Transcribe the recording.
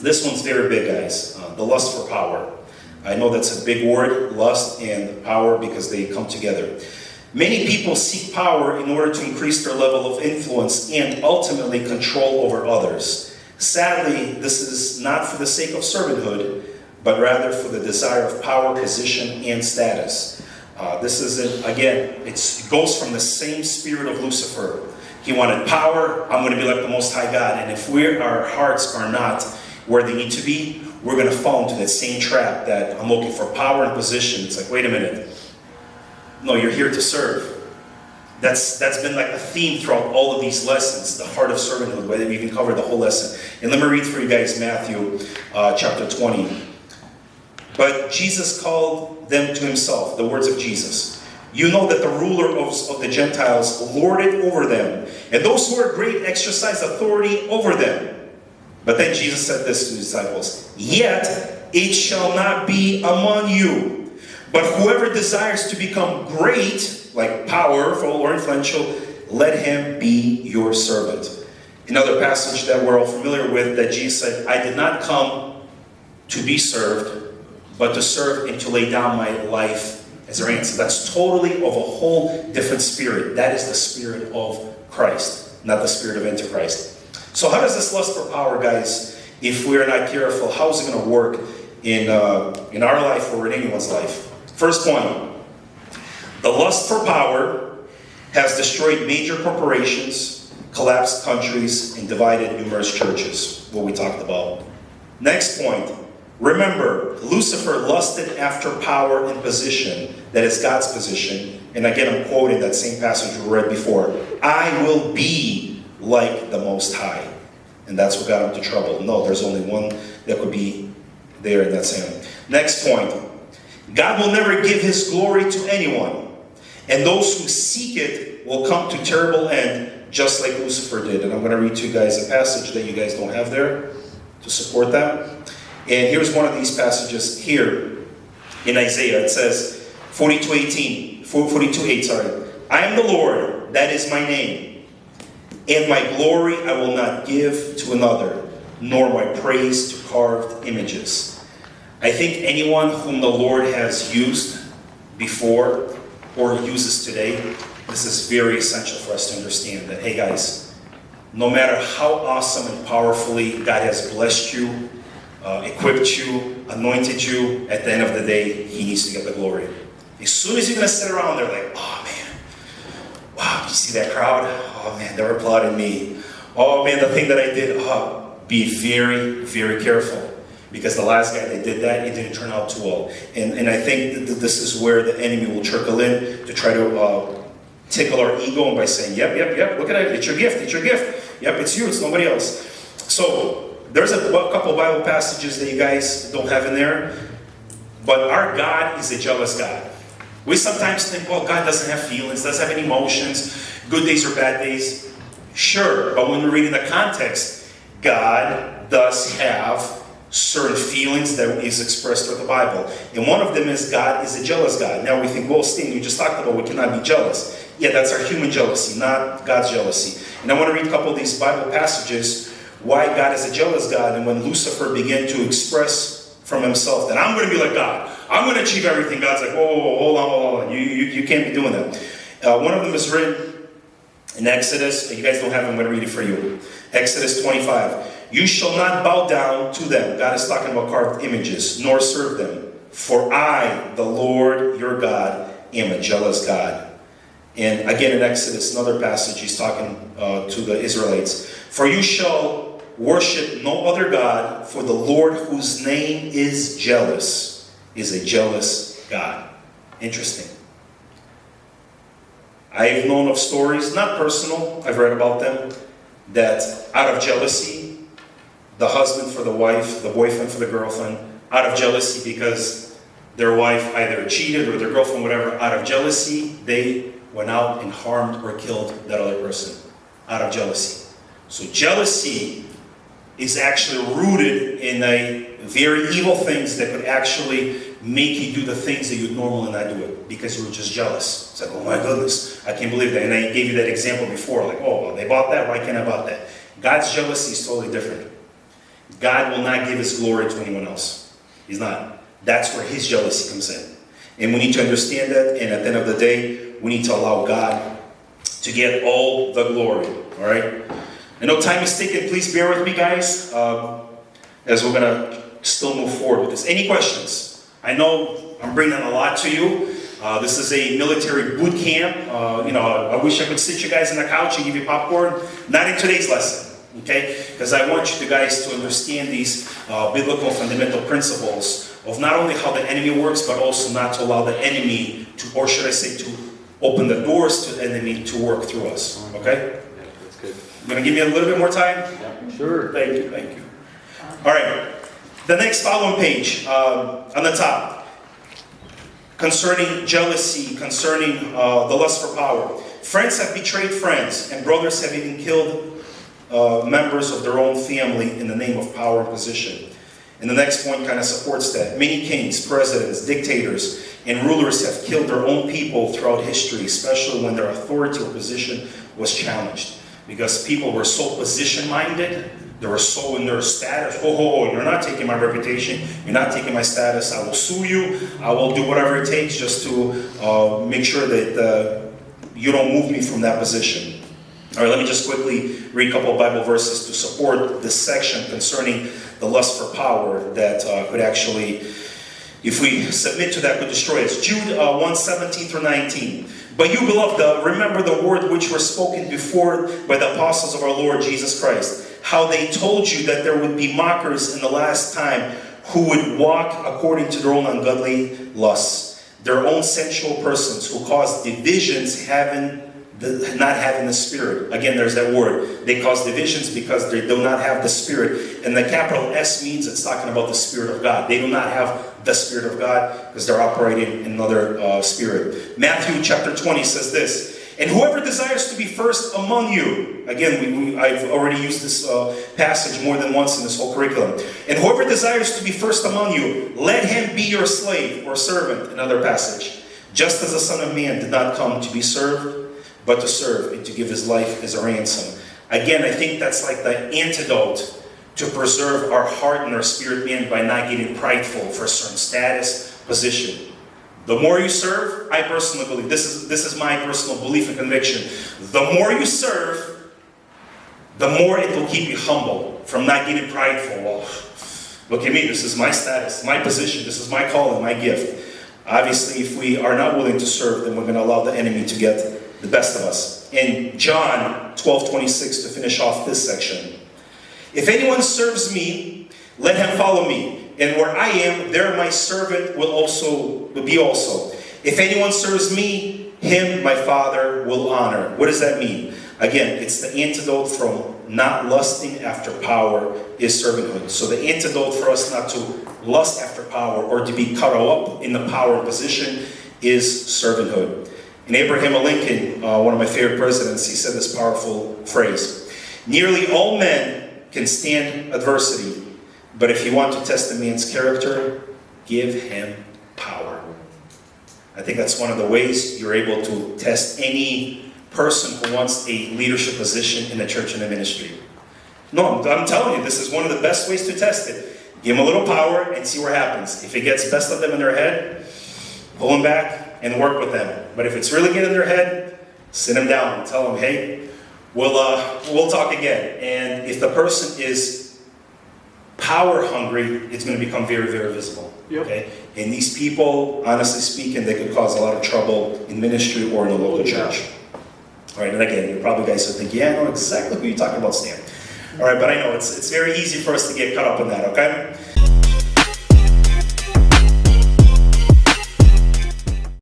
This one's very big, guys. The lust for power. I know that's a big word, lust and power, because they come together. Many people seek power in order to increase their level of influence and ultimately control over others. Sadly, this is not for the sake of servanthood, but rather for the desire of power, position, and status. This isn't, again, it goes from the same spirit of Lucifer. He wanted power. I'm going to be like the Most High God. And if our hearts are not where they need to be, we're going to fall into that same trap that I'm looking for power and position. It's like, wait a minute. No, you're here to serve. That's been like a theme throughout all of these lessons, the heart of servanthood, where we even covered the whole lesson. And let me read for you guys Matthew chapter 20. But Jesus called them to himself, the words of Jesus. You know that the ruler of the Gentiles lord it over them, and those who are great exercise authority over them. But then Jesus said this to his disciples, yet it shall not be among you, but whoever desires to become great, like powerful or influential, let him be your servant. Another passage that we're all familiar with, that Jesus said, I did not come to be served, but to serve and to lay down my life as a ransom. That's totally of a whole different spirit. That is the spirit of Christ, not the spirit of Antichrist. So how does this lust for power, guys, if we're not careful, how is it going to work in our life or in anyone's life? First point, the lust for power has destroyed major corporations, collapsed countries, and divided numerous churches, what we talked about. Next point, remember, Lucifer lusted after power and position, that is God's position. And again, I'm quoting that same passage we read before. I will be like the Most High. And that's what got him into trouble. No, there's only one that could be there, and that's him. Next point, God will never give his glory to anyone. And those who seek it will come to terrible end, just like Lucifer did. And I'm going to read to you guys a passage that you guys don't have there to support that. And here's one of these passages here in Isaiah. It says, 42:8, sorry. I am the Lord, that is my name. And my glory I will not give to another, nor my praise to carved images. I think anyone whom the Lord has used before or uses today, this is very essential for us to understand that, hey guys, no matter how awesome and powerfully God has blessed you, equipped you, anointed you, at the end of the day, he needs to get the glory. As soon as you're going to sit around there like, oh man, wow, you see that crowd? Oh man, they were applauding me. Oh man, the thing that I did, be very, very careful. Because the last guy that did that, it didn't turn out too well. And I think that this is where the enemy will trickle in to try to tickle our ego, and by saying, yep, look at it, it's your gift. Yep, it's you, it's nobody else. So there's a couple Bible passages that you guys don't have in there. But our God is a jealous God. We sometimes think, well, God doesn't have feelings, doesn't have any emotions, good days or bad days. Sure, but when we're reading the context, God does have certain feelings that is expressed through the Bible. And one of them is God is a jealous God. Now we think, well, Steve, you just talked about we cannot be jealous. Yeah, that's our human jealousy, not God's jealousy. And I want to read a couple of these Bible passages why God is a jealous God, and when Lucifer began to express from himself that I'm going to be like God, I'm going to achieve everything. God's like, whoa, hold on. You can't be doing that. One of them is written in Exodus. You guys don't have it, I'm going to read it for you. Exodus 25. You shall not bow down to them. God is talking about carved images, nor serve them. For I, the Lord your God, am a jealous God. And again in Exodus, another passage, he's talking to the Israelites. For you shall worship no other God, for the Lord whose name is jealous is a jealous God. Interesting. I've known of stories, not personal, I've read about them, that out of jealousy, the husband for the wife, the boyfriend for the girlfriend, out of jealousy because their wife either cheated or their girlfriend, whatever, out of jealousy, they went out and harmed or killed that other person. Out of jealousy. So jealousy is actually rooted in a very evil things that could actually make you do the things that you'd normally not do it because you were just jealous. It's like, oh my goodness, I can't believe that. And I gave you that example before, like, oh, well, they bought that, why can't I buy that? God's jealousy is totally different. God will not give his glory to anyone else. He's not. That's where his jealousy comes in. And we need to understand that, and at the end of the day, we need to allow God to get all the glory. All right? I know time is ticking. Please bear with me, guys, as we're going to still move forward with this. Any questions? I know I'm bringing a lot to you. This is a military boot camp. I wish I could sit you guys on the couch and give you popcorn. Not in today's lesson, okay? Because I want you guys to understand these biblical fundamental principles of not only how the enemy works, but also not to allow the enemy to, or should I say, to open the doors to the enemy to work through us, okay? Yeah, that's good. You going to give me a little bit more time? Yeah, sure. Thank you, thank you. All right, the next following page on the top. Concerning jealousy, concerning the lust for power. Friends have betrayed friends, and brothers have even killed members of their own family in the name of power and position. And the next point kind of supports that. Many kings, presidents, dictators, and rulers have killed their own people throughout history, especially when their authority or position was challenged. Because people were so position-minded, they were so in their status. Oh, you're not taking my reputation. You're not taking my status. I will sue you. I will do whatever it takes just to make sure that you don't move me from that position. All right, let me just quickly read a couple of Bible verses to support this section concerning the lust for power that could actually, if we submit to that, could destroy us. Jude 1:17 through 19. But you, beloved, remember the word which were spoken before by the apostles of our Lord Jesus Christ, how they told you that there would be mockers in the last time who would walk according to their own ungodly lusts, their own sensual persons, who cause divisions not having the Spirit. Again, there's that word. They cause divisions because they do not have the Spirit. And the capital S means it's talking about the Spirit of God. They do not have the Spirit of God because they're operating in another spirit. Matthew chapter 20 says this, and whoever desires to be first among you, again, I've already used this passage more than once in this whole curriculum. And whoever desires to be first among you, let him be your slave or servant, another passage. Just as the Son of Man did not come to be served, but to serve and to give his life as a ransom. Again, I think that's like the antidote to preserve our heart and our spirit man by not getting prideful for a certain status, position. The more you serve, I personally believe, this is my personal belief and conviction, the more you serve, the more it will keep you humble from not getting prideful. Well, look at me, this is my status, my position, this is my calling, my gift. Obviously, if we are not willing to serve, then we're going to allow the enemy to get the best of us. In John 12:26, to finish off this section, if anyone serves me, let him follow me. And where I am, there my servant will be also. If anyone serves me, him my Father will honor. What does that mean? Again, it's the antidote from not lusting after power is servanthood. So the antidote for us not to lust after power or to be caught up in the power position is servanthood. And Abraham Lincoln, one of my favorite presidents, he said this powerful phrase, nearly all men can stand adversity, but if you want to test a man's character, give him power. I think that's one of the ways you're able to test any person who wants a leadership position in the church and the ministry. No, I'm telling you, this is one of the best ways to test it. Give them a little power and see what happens. If it gets best of them in their head, pull them back and work with them. But if it's really getting in their head, sit them down and tell them, hey, we'll talk again. And if the person is power hungry, it's going to become very, very visible. Yep. Okay? And these people, honestly speaking, they could cause a lot of trouble in ministry or in a local church. All right, and again, you probably guys are thinking, yeah, I know exactly who you're talking about, Stan. All right, but I know it's very easy for us to get caught up in that, okay?